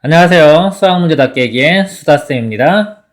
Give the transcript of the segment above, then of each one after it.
안녕하세요. 수학문제답 깨기의 수다쌤입니다.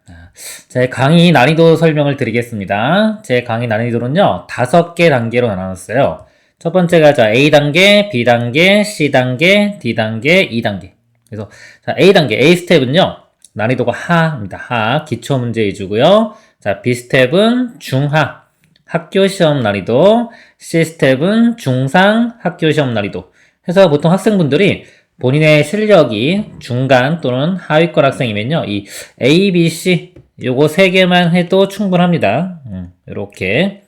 제 강의 난이도 설명을 드리겠습니다. 제 강의 난이도는요, 5개 단계로 나눴어요. 첫 번째가 A단계, B단계, C단계, D단계, E단계. 그래서 A단계, A 스텝은요, 난이도가 하입니다. 하, 기초문제 위주고요. B 스텝은 중하, 학교시험 난이도, C 스텝은 중상, 학교시험 난이도. 해서 보통 학생분들이 본인의 실력이 중간 또는 하위권 학생이면요, 이 A, B, C 요거 3개만 해도 충분합니다. 이렇게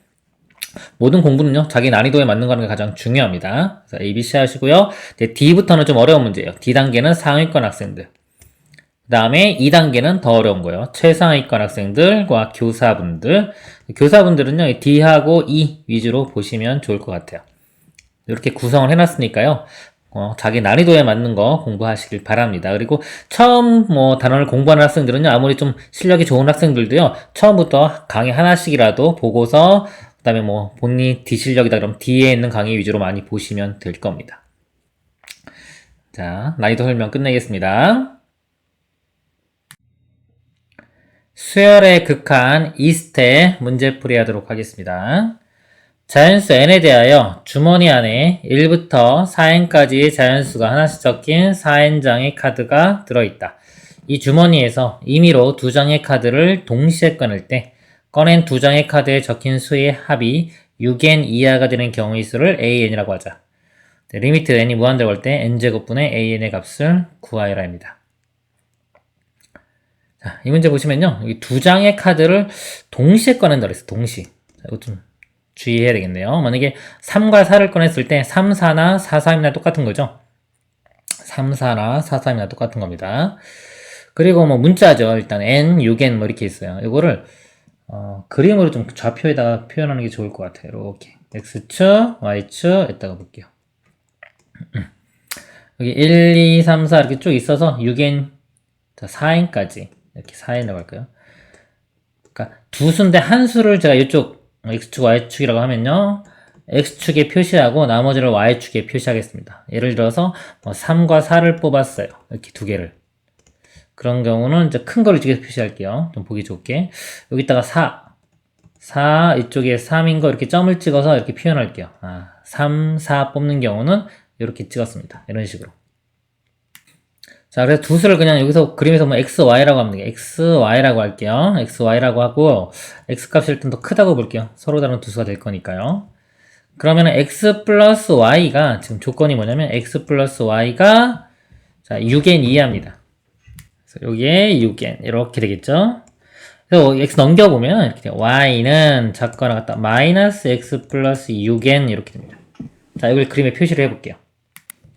모든 공부는요, 자기 난이도에 맞는 거는 게 가장 중요합니다. 그래서 A, B, C 하시고요. 이제 D부터는 좀 어려운 문제예요. D단계는 상위권 학생들. 그 다음에 2단계는 더 어려운 거예요. 최상위권 학생들과 교사분들. 교사분들은요, D하고 E 위주로 보시면 좋을 것 같아요. 이렇게 구성을 해놨으니까요. 자기 난이도에 맞는 거 공부하시길 바랍니다. 그리고 처음 단원을 공부하는 학생들은요, 아무리 좀 실력이 좋은 학생들도요, 처음부터 강의 하나씩이라도 보고서, 그 다음에 본인이 D 실력이다 그럼 D에 있는 강의 위주로 많이 보시면 될 겁니다. 자, 난이도 설명 끝내겠습니다. 수열의 극한 2스텝 문제풀이 하도록 하겠습니다. 자연수 n에 대하여 주머니 안에 1부터 4n까지의 자연수가 하나씩 적힌 4n장의 카드가 들어있다. 이 주머니에서 임의로 2장의 카드를 동시에 꺼낼 때 꺼낸 2장의 카드에 적힌 수의 합이 6n 이하가 되는 경우의 수를 an이라고 하자. 리미트 n이 무한대로 갈 때 n제곱분의 an의 값을 구하여라 입니다. 자, 이 문제 보시면요, 이 2장의 카드를 동시에 꺼낸다 그랬어요. 동시. 자, 이거 좀 주의해야 되겠네요. 만약에 3과 4를 꺼냈을 때 3, 4나 4, 3이나 똑같은 거죠. 3, 4나 4, 3이나 똑같은 겁니다. 그리고 문자죠. 일단 n, 6n 이렇게 있어요. 이거를 그림으로 좀 좌표에다가 표현하는 게 좋을 것 같아요. 이렇게 x축, y축 에다가 볼게요. 여기 1, 2, 3, 4 이렇게 쭉 있어서 6n, 4n까지 이렇게 4n이라고 할까요? 그러니까 두 수인데 한 수를 제가 이쪽 x축, y축이라고 하면요, x축에 표시하고 나머지를 y축에 표시하겠습니다. 예를 들어서 3과 4를 뽑았어요. 이렇게 두 개를. 그런 경우는 이제 큰 거를 이쪽에 표시할게요. 좀 보기 좋게. 여기다가 4 이쪽에 3인 거 이렇게 점을 찍어서 이렇게 표현할게요. 3, 4 뽑는 경우는 이렇게 찍었습니다. 이런 식으로. 자, 그래서 두 수를 그냥 여기서 그림에서 x, y라고 하면 되겠 x, y라고 할게요. x, y라고 하고, x 값이 일단 더 크다고 볼게요. 서로 다른 두 수가 될 거니까요. 그러면은 x 플러스 y가, 지금 조건이 뭐냐면, x 플러스 y가, 자, 6n 이하입니다. 그래서 여기에 6n, 이렇게 되겠죠? 그래서 x 넘겨보면, 이렇게 돼요. y는 작거나 같다. 마이너스 x 플러스 6n, 이렇게 됩니다. 자, 이걸 그림에 표시를 해볼게요.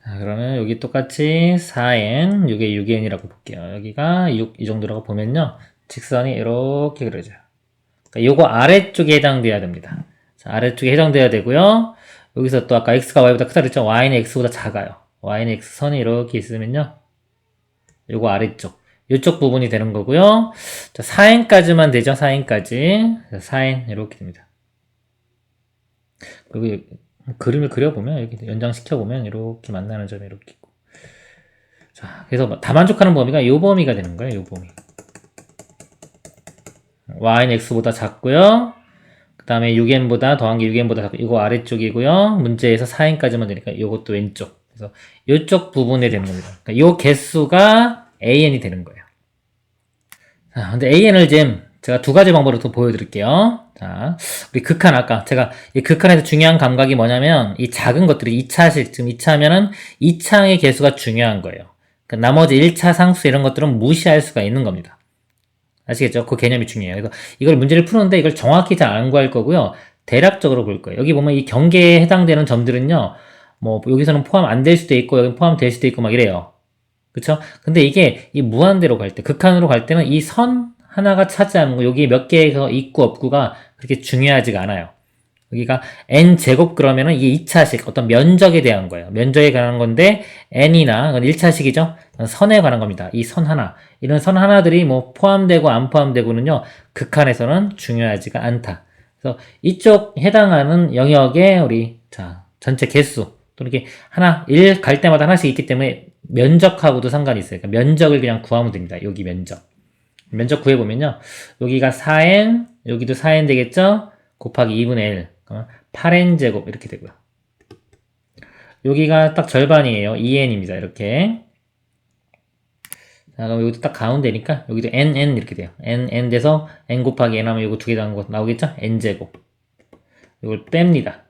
자, 그러면 여기 똑같이 4n, 이게 6n이라고 볼게요. 여기가 6, 이 정도라고 보면요, 직선이 이렇게 그려져요. 그러니까 요거 아래쪽에 해당돼야 됩니다. 자, 아래쪽에 해당돼야 되고요. 여기서 또 아까 x가 y보다 크다 그랬죠? y는 x보다 작아요. y는 x선이 이렇게 있으면요, 요거 아래쪽, 요쪽 부분이 되는 거고요. 자, 4n까지만 되죠? 4n까지. 4n 이렇게 됩니다. 그리고 그림을 그려보면, 이렇게 연장시켜보면 이렇게 만나는 점이 이렇게 있고. 자, 그래서 다 만족하는 범위가 요 범위가 되는 거예요. 요 범위. y는 x보다 작고요. 그 다음에 6n보다 더한 게 6n보다 작고, 이거 아래쪽이고요. 문제에서 4n까지만 되니까 이것도 왼쪽. 그래서 요쪽 부분에 되는 겁니다. 그러니까 요 개수가 an이 되는 거예요. 자, 근데 an을 지금 제가 두 가지 방법으로 또 보여드릴게요. 자, 우리 극한, 아까 제가 이 극한에서 중요한 감각이 뭐냐면, 이 작은 것들이 2차식, 지금 2차면은 2차의 개수가 중요한 거예요. 그러니까 나머지 1차 상수 이런 것들은 무시할 수가 있는 겁니다. 아시겠죠? 그 개념이 중요해요. 그래서 이걸 문제를 푸는데 이걸 정확히 잘 안 구할 거고요. 대략적으로 볼 거예요. 여기 보면 이 경계에 해당되는 점들은요, 여기서는 포함 안 될 수도 있고, 여기 포함될 수도 있고 막 이래요. 그쵸? 근데 이게 이 무한대로 갈 때, 극한으로 갈 때는 이 선 하나가 차지하는 거, 여기 몇 개에서 있고 없고가 그렇게 중요하지가 않아요. 여기가 n제곱 그러면은 이게 2차식, 어떤 면적에 대한 거예요. 면적에 관한 건데, n이나, 이건 1차식이죠? 선에 관한 겁니다. 이 선 하나. 이런 선 하나들이 포함되고 안 포함되고는요, 극한에서는 중요하지가 않다. 그래서 이쪽 해당하는 영역에 우리, 자, 전체 개수, 또 이렇게 하나, 1 갈 때마다 하나씩 있기 때문에 면적하고도 상관이 있어요. 그러니까 면적을 그냥 구하면 됩니다. 여기 면적. 면적 구해보면요. 여기가 4n, 여기도 4n 되겠죠? 곱하기 2분의 1. 8n 제곱 이렇게 되고요. 여기가 딱 절반이에요. 2n입니다. 이렇게. 자, 그럼 여기도 딱 가운데니까 여기도 nn 이렇게 돼요. n 돼서 n 곱하기 n 하면 이거 두 개 나온 거 나오겠죠? n제곱. 이걸 뺍니다.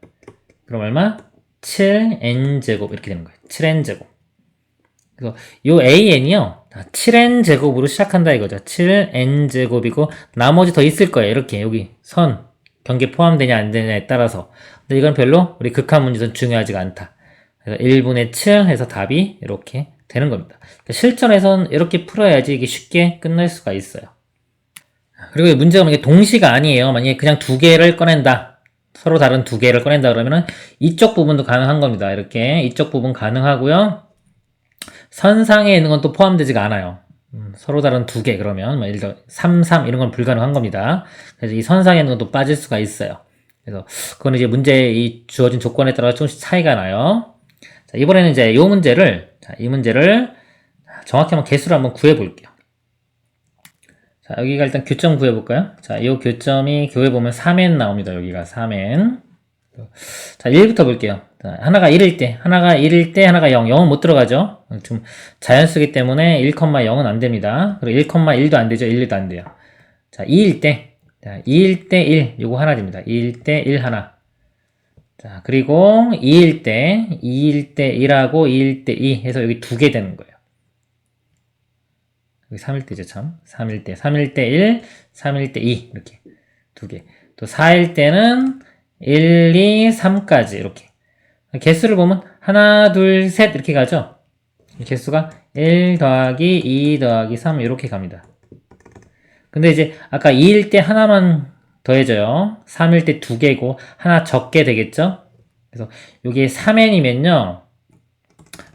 그럼 얼마? 7n제곱 이렇게 되는 거예요. 7n제곱. 그래서 요 an이요. 7n제곱으로 시작한다 이거죠. 7n제곱이고 나머지 더 있을 거예요. 이렇게 여기 선 경계 포함되냐 안 되냐에 따라서. 근데 이건 별로 우리 극한 문제는 중요하지가 않다. 그래서 1분의 7 해서 답이 이렇게 되는 겁니다. 그러니까 실전에선 이렇게 풀어야지 이게 쉽게 끝날 수가 있어요. 그리고 문제가 이게 동시가 아니에요. 만약에 그냥 두 개를 꺼낸다. 서로 다른 두 개를 꺼낸다 그러면은 이쪽 부분도 가능한 겁니다. 이렇게 이쪽 부분 가능하고요. 선상에 있는 건 또 포함되지가 않아요. 서로 다른 두 개 그러면 뭐 예를 들어 3, 3 이런 건 불가능한 겁니다. 그래서 이 선상에 있는 것도 빠질 수가 있어요. 그래서 그거는 이제 문제 이 주어진 조건에 따라 조금씩 차이가 나요. 자, 이번에는 이제 이 문제를 정확히 한번 개수를 한번 구해 볼게요. 자, 여기가 일단 교점 구해 볼까요? 자, 이 교점이 구해 보면 3n 나옵니다. 여기가 3n. 자, 1부터 볼게요. 자, 하나가 1일 때, 하나가 0은 못 들어가죠? 좀 자연수기 때문에 1,0은 안 됩니다. 그리고 1,1도 안 되죠? 1도 안 돼요. 자, 2일 때, 자, 2일 때 1, 요거 하나 됩니다. 2일 때 1 하나. 자, 그리고 2일 때 1하고 2일 때 2 해서 여기 두 개 되는 거예요. 여기 3일 때죠, 참. 3일 때 1, 3일 때 2, 이렇게 두 개. 또 4일 때는 1, 2, 3까지 이렇게. 개수를 보면 하나, 둘, 셋 이렇게 가죠. 개수가 1 더하기 2 더하기 3 이렇게 갑니다. 근데 이제 아까 2일 때 하나만 더해져요. 3일 때 두 개고 하나 적게 되겠죠. 그래서 여기 3n이면요.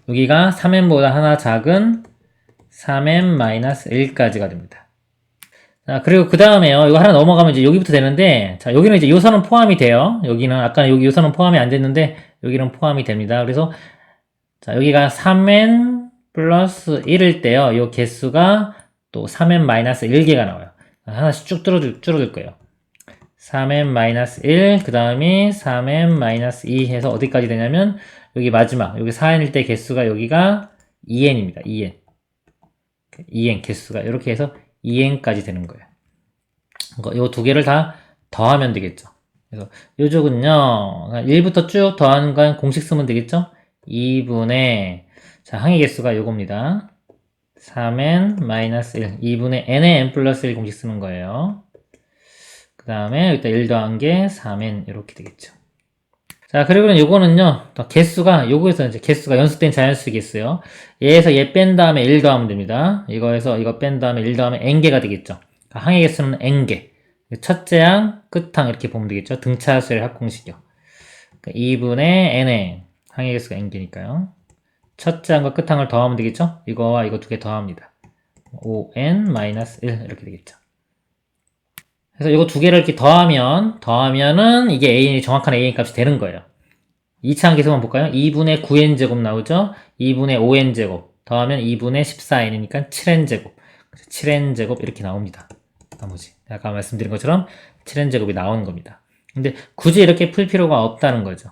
여기가 3n보다 하나 작은 3n-1까지가 됩니다. 자, 그리고 그 다음에요. 이거 하나 넘어가면 이제 여기부터 되는데, 자, 여기는 이제 요선은 포함이 돼요. 여기는, 아까 여기 요선은 포함이 안 됐는데, 여기는 포함이 됩니다. 그래서, 자, 여기가 3n 플러스 1일 때요. 요 개수가 또 3n 마이너스 1개가 나와요. 하나씩 쭉 줄어들 거예요. 3n 마이너스 1, 그 다음이 3n 마이너스 2 해서 어디까지 되냐면, 여기 마지막, 여기 4n일 때 개수가 여기가 2n입니다. 2n 개수가 이렇게 해서 2n까지 되는 거예요. 이 두 개를 다 더하면 되겠죠. 그래서 요쪽은요, 1부터 쭉 더하는 건 공식 쓰면 되겠죠? 2분의, 자, 항의 개수가 요겁니다. 3n-1, 2분의 n의 n 플러스 1 공식 쓰는 거예요. 그 다음에 일단 1 더한 게 3n 이렇게 되겠죠. 자, 그리고는 요거는요, 요거에서 이제 개수가 연속된 자연수 개수요. 얘에서 얘 뺀 다음에 1 더하면 됩니다. 이거에서 이거 뺀 다음에 1 더하면 n개가 되겠죠. 그러니까 항의 개수는 n개. 첫째 항, 끝항 이렇게 보면 되겠죠. 등차수의 합공식이요. 그러니까 2분의 n의 항의 개수가 n개니까요. 첫째 항과 끝항을 더하면 되겠죠. 이거와 이거 두 개 더합니다. 5n-1 이렇게 되겠죠. 그래서 이거 두 개를 이렇게 더하면은 이게 a이 정확한 a 값이 되는 거예요. 2차 항계수만 볼까요? 2분의 9n제곱 나오죠? 2분의 5n제곱 더하면 2분의 14n이니까 7n제곱 7n제곱 이렇게 나옵니다. 나머지 아까 말씀드린 것처럼 7n제곱이 나오는 겁니다. 근데 굳이 이렇게 풀 필요가 없다는 거죠.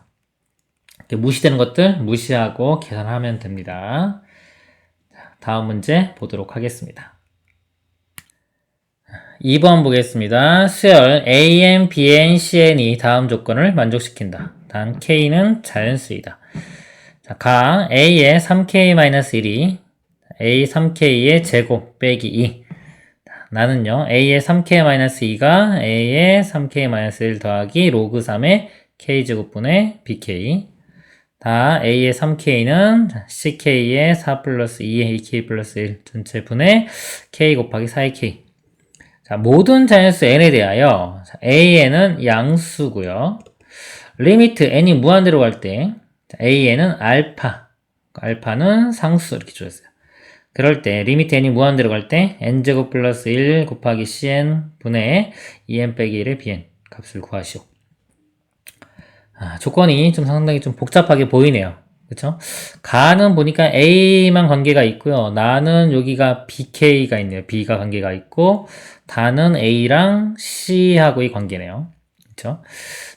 이렇게 무시되는 것들 무시하고 계산하면 됩니다. 다음 문제 보도록 하겠습니다. 2번 보겠습니다. 수열 AN, BN, CN이 다음 조건을 만족시킨다. 단 K는 자연수이다. 자, 가 A의 3K-1이 A 3K의 제곱 빼기 2. 나는요, A의 3K-2가 A의 3K-1 더하기 로그 3의 K제곱분의 BK. 다 A의 3K는 CK의 4 플러스 2의 2K 플러스 1 전체 분의 K 곱하기 4의 K. 자, 모든 자연수 n에 대하여 an은 양수고요. 리미트 n이 무한대로 갈 때 an은 알파, 알파는 상수 이렇게 주었어요. 그럴 때 리미트 n이 무한대로 갈 때 n제곱 플러스 1 곱하기 cn 분의 2n 빼기 1의 bn 값을 구하시오. 조건이 좀 상당히 좀 복잡하게 보이네요. 그쵸? 가는 보니까 A만 관계가 있고요. 나는 여기가 BK가 있네요. B가 관계가 있고, 다는 A랑 C하고의 관계네요. 그쵸?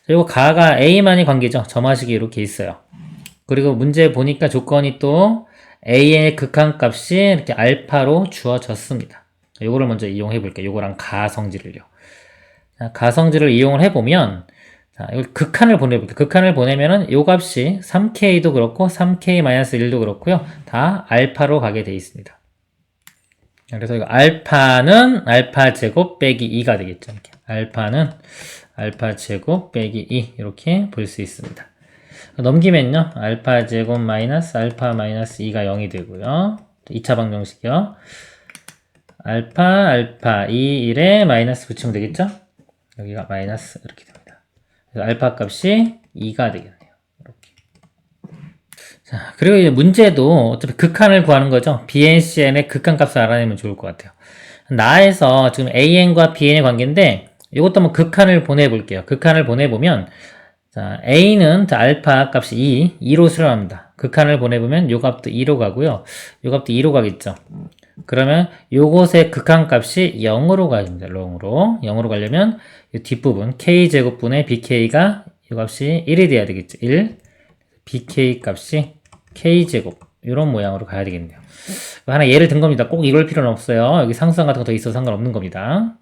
그리고 가가 A만이 관계죠. 점화식이 이렇게 있어요. 그리고 문제 보니까 조건이 또 A의 극한값이 이렇게 알파로 주어졌습니다. 요거를 먼저 이용해 볼게요. 요거랑 가성질을요. 자, 가성질을 이용을 해보면, 자, 이걸 극한을 보내볼게요. 극한을 보내면은 요 값이 3K도 그렇고 3K-1도 그렇고요. 다 알파로 가게 돼 있습니다. 그래서 이거 알파는 알파 제곱 빼기 2가 되겠죠. 이렇게. 알파는 알파 제곱 빼기 2 이렇게 볼 수 있습니다. 넘기면요. 알파 제곱 마이너스 알파 마이너스 2가 0이 되고요. 2차 방정식이요. 알파 2, 1에 마이너스 붙이면 되겠죠? 여기가 마이너스 이렇게 됩니다. 그래서 알파 값이 2가 되겠네요. 이렇게. 자, 그리고 이제 문제도 어차피 극한을 구하는 거죠. BNCN의 극한값을 알아내면 좋을 것 같아요. 나에서 지금 AN과 BN의 관계인데 이것도 한번 극한을 보내볼게요. 극한을 보내보면 자, A는 자, 알파 값이 2로 수렴합니다. 극한을 보내보면 요 값도 2로 가고요. 요 값도 2로 가겠죠. 그러면 요것의 극한값이 0으로 가집니다. 0으로 가려면 이 뒷부분 k제곱분의 bk가 이 값이 1이 돼야 되겠죠. 1 bk 값이 k제곱 이런 모양으로 가야 되겠네요. 하나 예를 든 겁니다. 꼭 이럴 필요는 없어요. 여기 상수항 같은 거 더 있어도 상관없는 겁니다.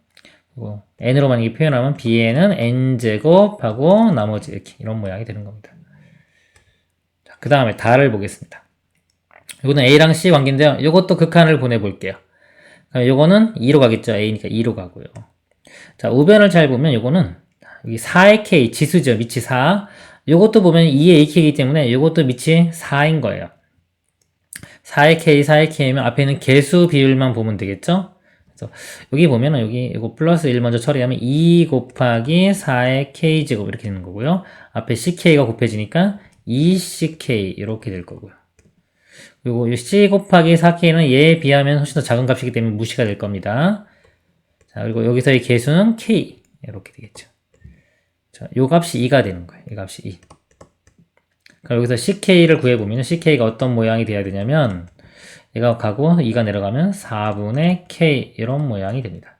그리고 n으로 만약에 표현하면 bn은 n제곱하고 나머지 이렇게 이런 모양이 되는 겁니다. 그 다음에 다를 보겠습니다. 이거는 A랑 C 관계인데요. 이것도 극한을 보내볼게요. 이거는 2로 가겠죠. A니까 2로 가고요. 자, 우변을 잘 보면 이거는 여기 4의 K 지수죠. 밑이 4. 이것도 보면 2의 AK이기 때문에 이것도 밑이 4인 거예요. 4의 K, 4의 K면 앞에 있는 개수 비율만 보면 되겠죠. 그래서 여기 보면은 여기 이거 플러스 1 먼저 처리하면 2 곱하기 4의 K제곱 이렇게 되는 거고요. 앞에 CK가 곱해지니까 2CK 이렇게 될 거고요. 그리고 이 C 곱하기 4K는 얘에 비하면 훨씬 더 작은 값이기 때문에 무시가 될 겁니다. 자, 그리고 여기서의 개수는 K. 이렇게 되겠죠. 자, 요 값이 2가 되는 거예요. 이 값이 2. 그럼 여기서 CK를 구해보면 CK가 어떤 모양이 돼야 되냐면 얘가 가고 2가 내려가면 4분의 K 이런 모양이 됩니다.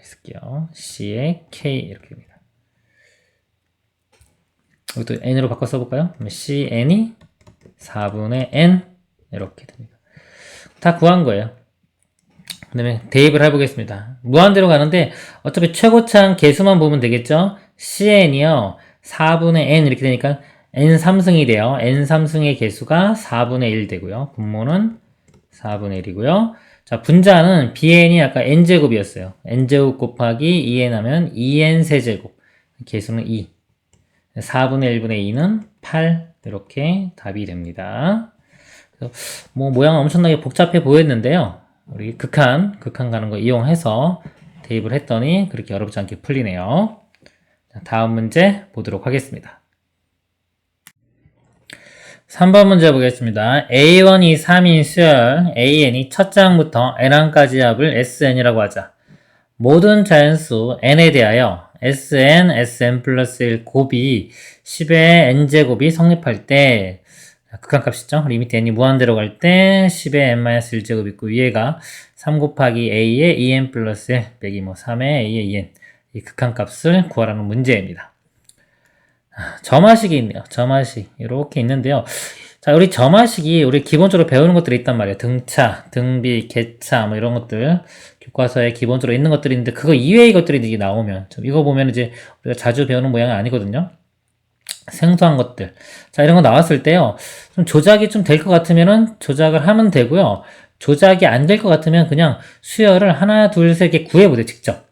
쓸게요. C의 K 이렇게 됩니다. 이것도 N으로 바꿔 써볼까요? CN이 4분의 N 이렇게 됩니다. 다 구한 거예요. 그 다음에 대입을 해보겠습니다. 무한대로 가는데 어차피 최고차항 개수만 보면 되겠죠? CN이요 4분의 N 이렇게 되니까 N3승이 돼요. N3승의 개수가 4분의 1 되고요. 분모는 4분의 1이고요. 자, 분자는 BN이 아까 N제곱이었어요. N제곱 곱하기 2N 하면 2N 세제곱 개수는 2 4분의 1분의 2는 8 이렇게 답이 됩니다. 그래서 뭐 모양은 엄청나게 복잡해 보였는데요. 우리 극한 가는 거 이용해서 대입을 했더니 그렇게 어렵지 않게 풀리네요. 자, 다음 문제 보도록 하겠습니다. 3번 문제 보겠습니다. A1, 2, 3인 수열 AN이 첫 장부터 N1까지 합을 SN이라고 하자. 모든 자연수 N에 대하여 Sn, Sn 플러스 1 곱이 10의 N제곱이 성립할 때 극한값이죠. 리미트 N이 무한대로 갈 때 10의 N-1제곱 있고 위에가 3 곱하기 A의 2N 플러스 1 빼기 3의 A의 2N 이 극한값을 구하라는 문제입니다. 점화식이 있네요. 점화식 이렇게 있는데요. 자, 우리 점화식이 우리 기본적으로 배우는 것들이 있단 말이에요. 등차, 등비, 계차 뭐 이런 것들 교과서에 기본적으로 있는 것들이 있는데 그거 이외의 것들이 이제 나오면 이거 보면 이제 우리가 자주 배우는 모양이 아니거든요. 생소한 것들. 자, 이런 거 나왔을 때요. 좀 조작이 좀 될 것 같으면은 조작을 하면 되고요. 조작이 안 될 것 같으면 그냥 수열을 하나, 둘, 세 개 구해보세요. 직접.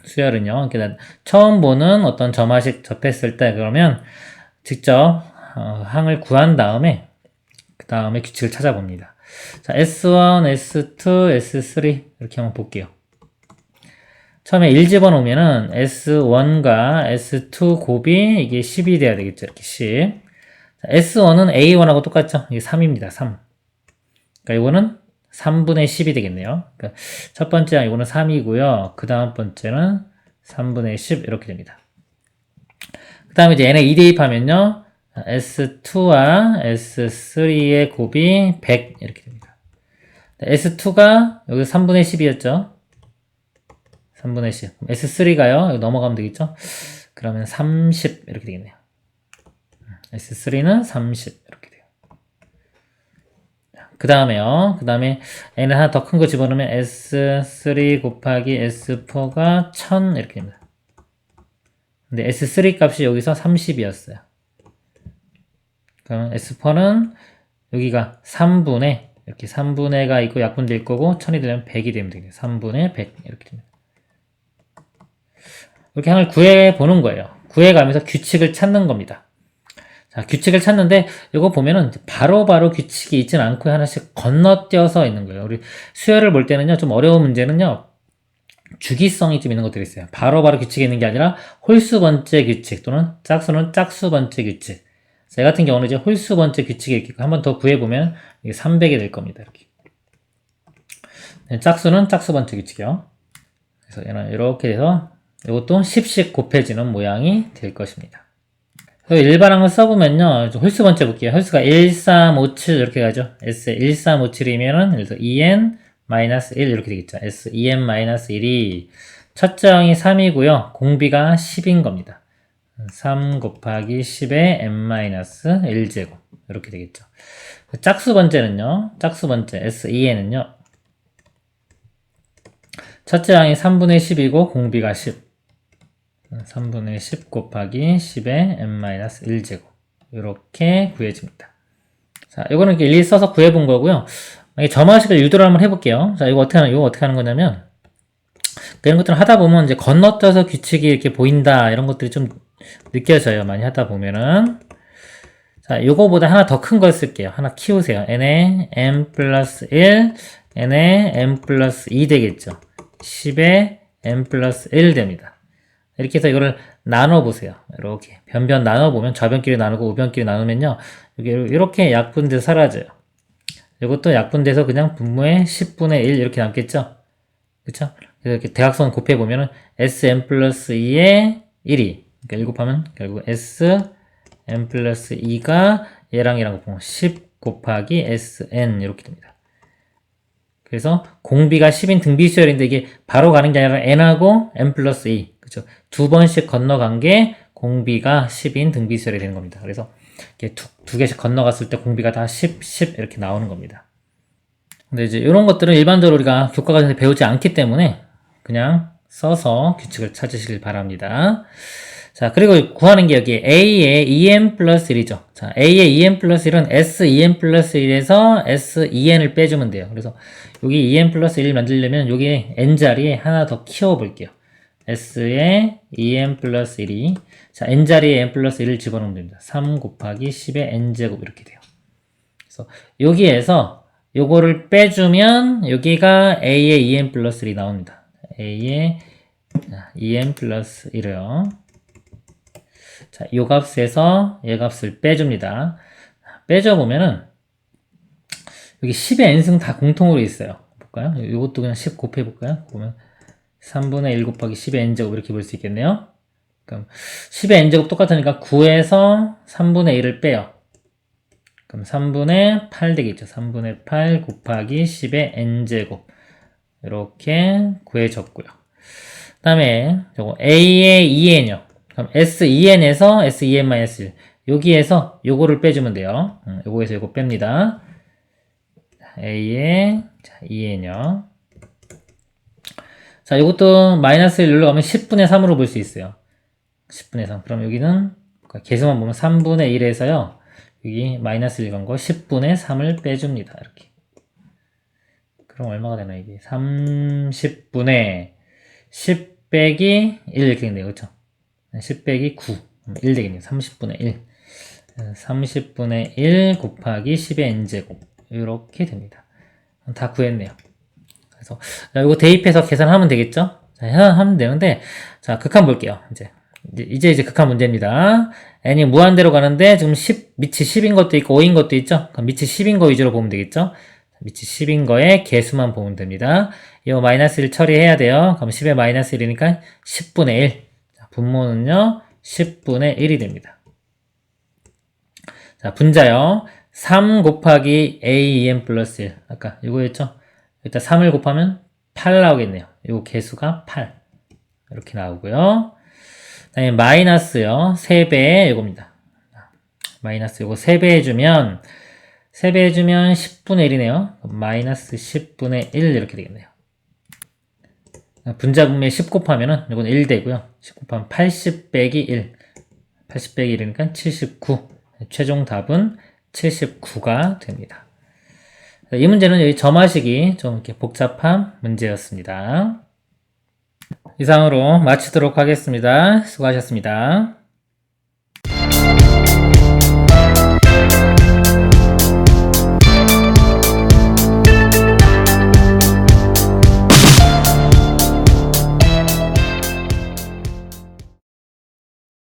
수열은요. 그러니까 처음 보는 어떤 점화식 접했을 때 그러면 직접 항을 구한 다음에 그 다음에 규칙을 찾아봅니다. 자, S1, S2, S3 이렇게 한번 볼게요. 처음에 1 집어넣으면은 S1과 S2 곱이 이게 10이 돼야 되겠죠. 이렇게 10. 자, S1은 A1하고 똑같죠. 이게 3입니다. 3. 그러니까 이거는 3분의 10이 되겠네요. 그러니까 첫 번째 이거는 3이고요. 그 다음 번째는 3분의 10 이렇게 됩니다. 그 다음에 이제 n에 2 대입하면요. S2와 S3의 곱이 100 이렇게 됩니다. S2가 여기 3분의 10이었죠. 3분의 10. S3가요. 여기 넘어가면 되겠죠. 그러면 30 이렇게 되겠네요. S3는 30 이렇게 돼요. 그 다음에요. 그 다음에 N을 하나 더 큰 거 집어넣으면 S3 곱하기 S4가 1000 이렇게 됩니다. 근데 S3 값이 여기서 30이었어요. 그럼 S4는 여기가 3분의 이렇게 3분의가 있고 약분될 거고 1000이 되면 100이 되면 되겠네요. 3분의 100 이렇게 됩니다. 이렇게 항을 구해 보는 거예요. 구해 가면서 규칙을 찾는 겁니다. 자, 규칙을 찾는데 이거 보면은 바로바로 규칙이 있진 않고 하나씩 건너뛰어서 있는 거예요. 우리 수열을 볼 때는요, 좀 어려운 문제는요, 주기성이 좀 있는 것들이 있어요. 바로바로 규칙이 있는 게 아니라 홀수 번째 규칙 또는 짝수는 짝수 번째 규칙. 제 같은 경우는 이제 홀수 번째 규칙이 이렇게 한 번 더 구해보면 이게 300이 될 겁니다. 이렇게. 짝수는 짝수 번째 규칙이요. 그래서 얘는 이렇게 돼서 이것도 10씩 곱해지는 모양이 될 것입니다. 일반항을 써보면요, 홀수 번째 볼게요. 홀수가 1, 3, 5, 7 이렇게 가죠. S 1, 3, 5, 7이면은 그래서 2n 마이너스 1 이렇게 되겠죠. S 2n 마이너스 1이 첫째 항이 3이고요. 공비가 10인 겁니다. 3 곱하기 10의 n 마이너스 1제곱 이렇게 되겠죠. 짝수 번째는요. 짝수 번째 S2n은요. 첫째 항이 3분의 10이고 공비가 10. 3분의 10 곱하기 10의 n-1제곱 이렇게 구해집니다. 자, 이거는 이렇게 일일이 써서 구해본 거고요. 점화식을 유도를 한번 해볼게요. 자, 이거 어떻게 하는 거냐면 이런 것들을 하다 보면 이제 건너뛰어서 규칙이 이렇게 보인다 이런 것들이 좀 느껴져요. 많이 하다 보면은. 자, 요거보다 하나 더 큰 걸 쓸게요. 하나 키우세요. n에 n 플러스 1, n에 n 플러스 2 되겠죠. 10에 n 플러스 1 됩니다. 이렇게 해서 이거를 나눠보세요. 이렇게 변변 나눠보면 좌변끼리 나누고 우변끼리 나누면요, 이렇게 약분돼서 사라져요. 이것도 약분돼서 그냥 분모의 10분의 1 이렇게 남겠죠. 그쵸? 그래서 이렇게 대각선 곱해보면은 sn 플러스 2의 1이 그러니까 1곱하면 결국 sn 플러스 2가 얘랑 곱하면 10 곱하기 sn 이렇게 됩니다. 그래서 공비가 10인 등비수열인데 이게 바로 가는 게 아니라 n하고 n 플러스 2 그쵸? 두 번씩 건너간 게 공비가 10인 등비수열이 되는 겁니다. 그래서 이렇게 두 개씩 건너갔을 때 공비가 다 10, 10 이렇게 나오는 겁니다. 근데 이제 이런 것들은 일반적으로 우리가 교과과정에서 배우지 않기 때문에 그냥 써서 규칙을 찾으시길 바랍니다. 자, 그리고 구하는 게 여기 A의 2n 플러스 1이죠. 자, A의 2n 플러스 1은 S2n 플러스 1에서 S2n을 빼주면 돼요. 그래서 여기 2n 플러스 1을 만들려면 여기 n자리에 하나 더 키워볼게요. S의 2n 플러스 1이 자, n자리에 n 플러스 1을 집어넣으면 됩니다. 3 곱하기 10의 n제곱 이렇게 돼요. 그래서 여기에서 요거를 빼주면 여기가 A의 2n 플러스 1이 나옵니다. A의 2n 플러스 1이요. 자, 요 값에서 얘 값을 빼줍니다. 빼줘보면은 여기 10의 n승 다 공통으로 있어요. 볼까요? 요것도 그냥 10 곱해볼까요? 보면 3분의 1 곱하기 10의 n제곱 이렇게 볼 수 있겠네요. 그럼 10의 n제곱 똑같으니까 9에서 3분의 1을 빼요. 그럼 3분의 8 되겠죠. 3분의 8 곱하기 10의 n제곱 이렇게 구해졌고요. 그 다음에 요거 A의 2n이요. 그럼 S2n에서 S2n-1 여기에서 요거를 빼주면 돼요. 요거에서 요거 뺍니다. A의 2n이요. 자, 이것도 마이너스 1 눌러가면 10분의 3으로 볼 수 있어요. 10분의 3. 그럼 여기는 계수만 보면 3분의 1에서요. 여기 마이너스 1 간 거 10분의 3을 빼줍니다. 이렇게. 그럼 얼마가 되나 이게? 30분의 10 빼기 1 이렇게 되네요. 그렇죠? 10 빼기 9. 1 되겠네요. 30분의 1. 30분의 1 곱하기 10의 n제곱. 이렇게 됩니다. 다 구했네요. 그래서 이거 대입해서 계산하면 되겠죠? 자, 하면 되는데 자, 극한 볼게요. 이제 극한 문제입니다. n이 무한대로 가는데 지금 10 밑이 10인 것도 있고 5인 것도 있죠? 그럼 밑이 10인 거 위주로 보면 되겠죠? 밑이 10인 거에 개수만 보면 됩니다. 이거 마이너스 1 처리해야 돼요. 그럼 10의 마이너스 1이니까 10분의 1. 자, 분모는요 10분의 1이 됩니다. 자, 분자요. 3 곱하기 AEM 플러스 1. 아까 이거였죠? 일단 3을 곱하면 8 나오겠네요. 요 개수가 8. 이렇게 나오고요. 그다음에 마이너스요. 3배 이겁니다. 마이너스 요거 3배 해주면 10분의 1이네요. 마이너스 10분의 1 이렇게 되겠네요. 분자분모에 10 곱하면은 이건 1 되고요. 10 곱하면 80 빼기 1. 80 빼기 1이니까 79. 최종 답은 79가 됩니다. 이 문제는 여기 점화식이 좀 이렇게 복잡한 문제였습니다. 이상으로 마치도록 하겠습니다. 수고하셨습니다.